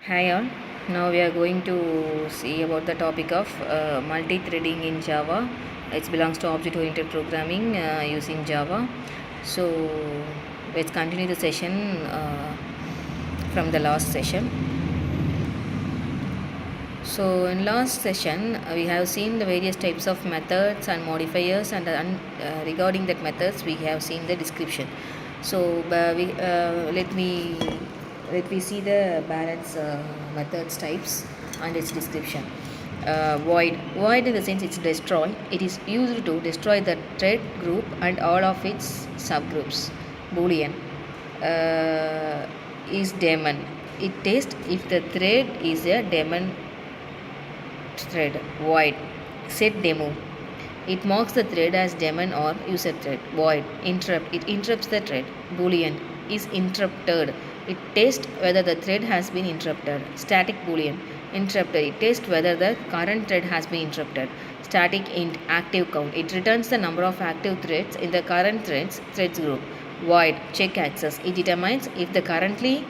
Hi all. Now we are going to see about the topic of multi-threading in Java. It belongs to object-oriented programming using Java. So let's continue the session from the last session. So in last session we have seen the various types of methods and modifiers, and regarding that methods we have seen the description. So let me see the balance methods types and its description. Void in the sense it's destroy. It is used to destroy the thread group and all of its subgroups. Boolean is daemon. It tests if the thread is a daemon thread. Void set demo. It marks the thread as daemon or user thread. Void interrupt. It interrupts the thread. Boolean is interrupted. It tests whether the thread has been interrupted. Static boolean interrupted. It tests whether the current thread has been interrupted. Static int active count. It returns the number of active threads in the current threads group. Void check access. It determines if the currently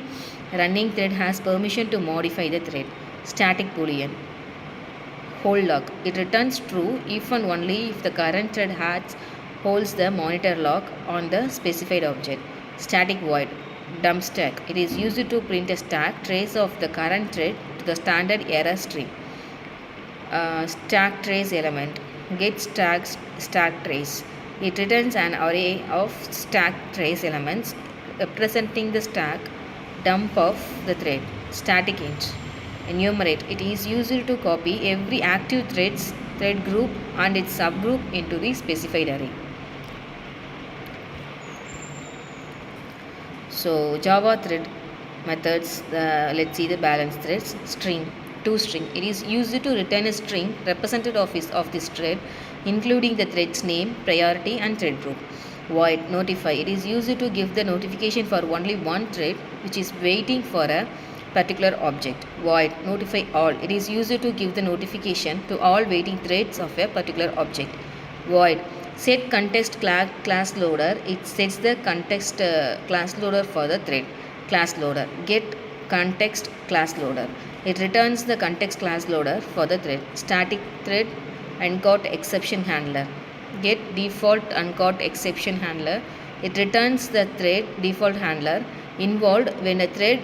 running thread has permission to modify the thread. Static boolean hold lock. It returns true if and only if the current thread holds the monitor lock on the specified object. Static void dump stack. It is used to print a stack trace of the current thread to the standard error stream. Stack trace element get stack trace. It returns an array of stack trace elements representing the stack dump of the thread. Static int enumerate. It is used to copy every active thread group and its subgroup into the specified array. So Java thread methods, let's see the balance threads. String, toString. It is used to return a string representative of this thread, including the thread's name, priority and thread group. Void, notify. It is used to give the notification for only one thread which is waiting for a particular object. Void notify all. It is used to give the notification to all waiting threads of a particular object. Void set context class loader. It sets the context class loader for the thread. Class loader get context class loader. It returns the context class loader for the thread. Static thread uncaught exception handler. Get default uncaught exception handler. It returns the thread default handler involved when a thread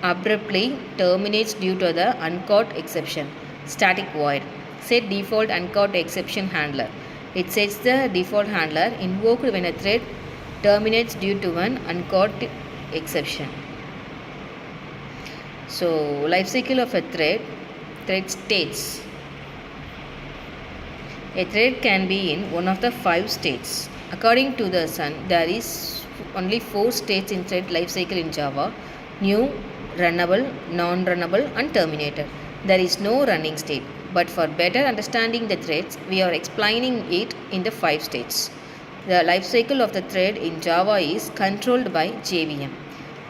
abruptly terminates due to the uncaught exception. Static void set default uncaught exception handler. It sets the default handler invoked when a thread terminates due to an uncaught exception. So life cycle of a thread states. A thread can be in one of the 5 states. According to the Sun, there is only 4 states in thread life cycle in Java: new, runnable, non-runnable and terminator. There is no running state, but for better understanding the threads, we are explaining it in the 5 states. The life cycle of the thread in Java is controlled by JVM.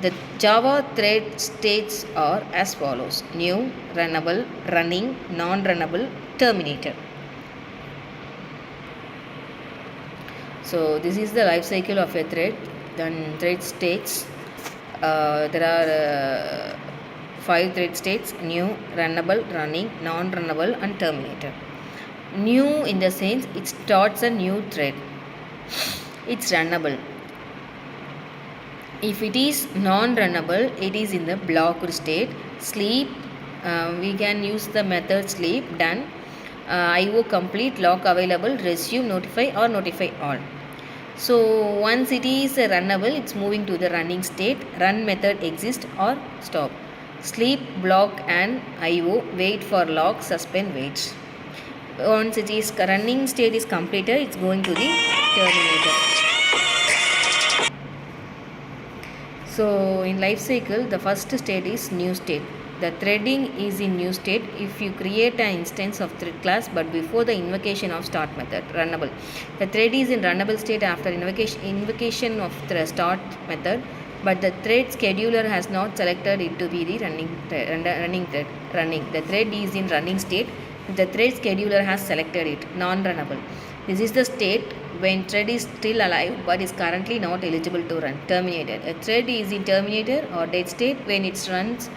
The Java thread states are as follows: new, runnable, running, non-runnable, terminator. So this is the life cycle of a thread. Then thread states. There are 5 thread states: new, runnable, running, non-runnable and terminator. New in the sense it starts a new thread. It's runnable. If it is non-runnable, it is in the blocked state. Sleep, we can use the method sleep, done, IO complete, lock available, resume, notify or notify all. So once it is runnable, it's moving to the running state. Run method exist or stop. Sleep, block and IO, wait for lock, suspend, wait. Once it is running state is completed, it's going to the terminator. So in life cycle, the first state is new state. The threading is in new state if you create an instance of thread class but before the invocation of start method. Runnable. The thread is in runnable state after invocation of the start method, but the thread scheduler has not selected it to be the running thread. Running. The thread is in running state if the thread scheduler has selected it. Non-runnable. This is the state when thread is still alive but is currently not eligible to run. Terminated. A thread is in terminator or dead state when it runs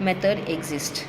method exists.